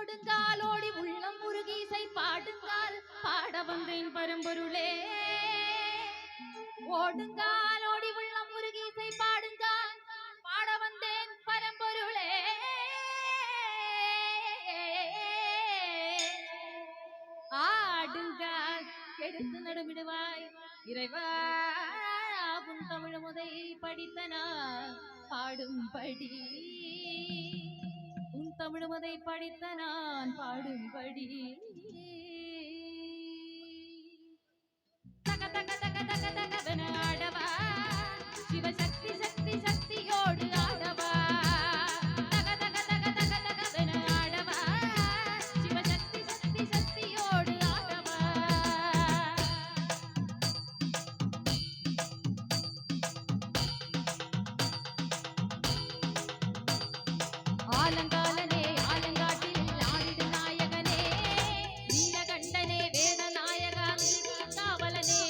ஓடுங்காலோடி உள்ளம் முருகீசை பாடுங்கால் பாட வந்தேன் பரம்பொருளே. ஓடுங்காலோடி உள்ளம் முருகீசை பாடுங்கால் பாட வந்தேன் பரம்பொருளே. ஆடுங்கால் எடுத்து நடுமிடுவாய் இறைவா, உன் தமிழ் முதை படித்தனான் பாடும்படி, உன் தமிழ் முதை படித்த நான் பாடும்படி. தக தக தக தக தகவன ஆடவா, சிவசக்தி சக்தி சக்தியோடு ஆடவா. தக தக தக தக தகவன ஆடவா, சிவசக்தி சக்தி சக்தியோடு ஆடவா. ஆலங்காலனே ஆலங்காட்டில் ஆடிடு நாயகனே, நீலகண்டனே வேத நாயகா காவலனே.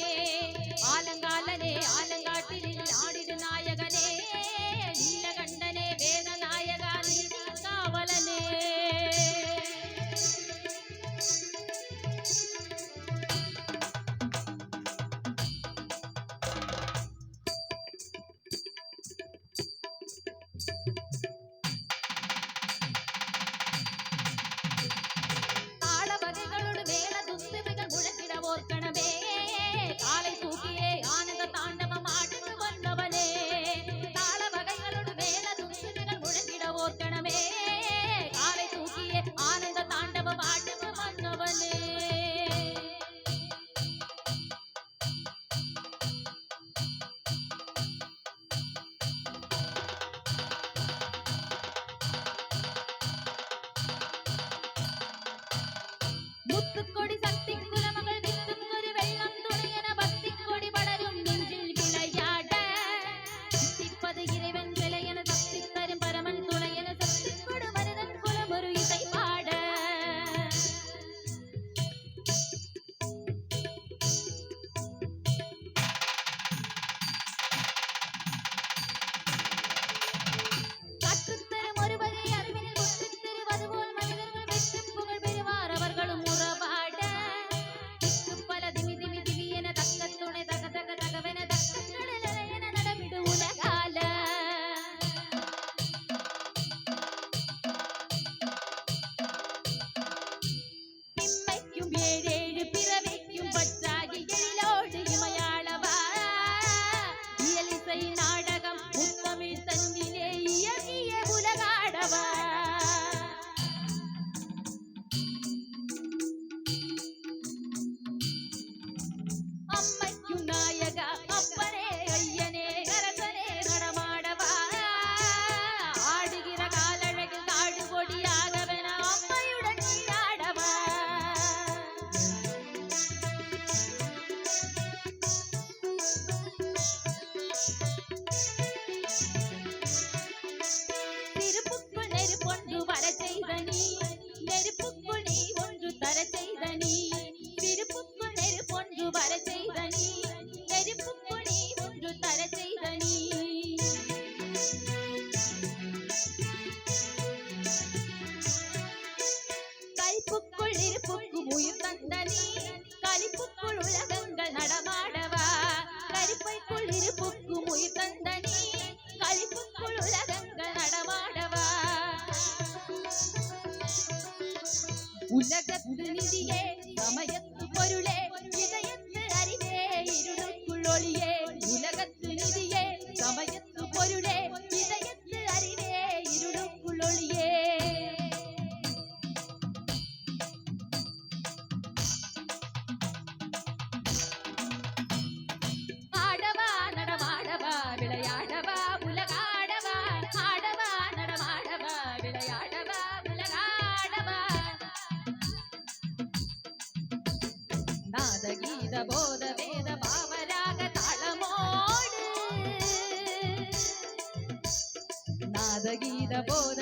ஆலங்காலனே ஆலங்காட்டில் ஆடிடு நாயகனே, நீலகண்டனே வேத நாயகா காவலனே. ஓர்கணமே காலை தூக்கியே ஆனந்த தாண்டவம் ஆடுது வந்தவனே. தாள வகைகளோடு வேல துந்துகள் முழங்கிட ஓர்கணமே காலை தூக்கியே ஆனந்த தாண்டவம் ஆடுது வந்தவனே. முத்துக்கொடி சக்தி குலமகள் வித்துக்கொரு வெள்ளம் துணையென பக்தி கொடி படரும் நெஞ்சில் விளையாட, சித்திப்பது இறைவன் விளையென சக்தி தரும் பரமன் துணையென சக்தி கொடு மனிதன் குலம் ஒரு இசை பாட. கற்றுத்தரும் ஒரு வகை அறிவினில் முற்றுத் தருவது போல் மனிதர்கள் வெற்றி புகழ் பெறுவார் அவர்களும் உறவாட. பல திமி திமி திமி என தக்க துணை தக தக தகவென தக்க என நடமிடு உலகால. இம்மைக்கும் ஏழேழு பிறவைக்கும் பற்றாகி எழிலோடு இமையாளவா, இயலிசை நாடகம் முத்தமிழ் தன்னிலே இயங்கிய உலகாடவா. அம்மைக்கும் நாயகா அப்பனே ஐயனே அரசனே நடமாடவா, ஆடுகிற காலழகில் தாடு கொடியாகவென அம்மையுடன் நீராடவா. திருப்புக்குள் நெருப்பொன்று வர செய்த நீ, நெருப்புக்குள் நீ ஒன்று தர செய்த நீ. திருப்புக்குள் நெருப்பொன்று வர செய்த நீ, நெருப்புக்குள் நீ ஒன்று தர செய்த நீ. கல்புக்குள் இருப்புக்கு உயிர் தந்த நீ, கலிப்புக்குள் உலகங்கள் நடமாடவா. கருப்பைக்குள் இருப்புக்கு உயிர் தந்த நீ, கலிப்புக்குள் உலகங்கள் நடமாடவா. உலகத்து நிதியே சமயத்து பொருளே இதயத்து அறிவே இருளுக்குள் ஒளியே. உலகத்து நிதியே சமயத்து பொருளே இதயத்து அறிவே இருளுக்குள் ஒளியே. ஆடவா நடமாடவா விளையாடவா உலகாடவா, ஆடவா நடமாடவா விளையாடவா உலகாடவா. நாத கீத போத வேத பாவராக தாளமோடு, நாத கீத போத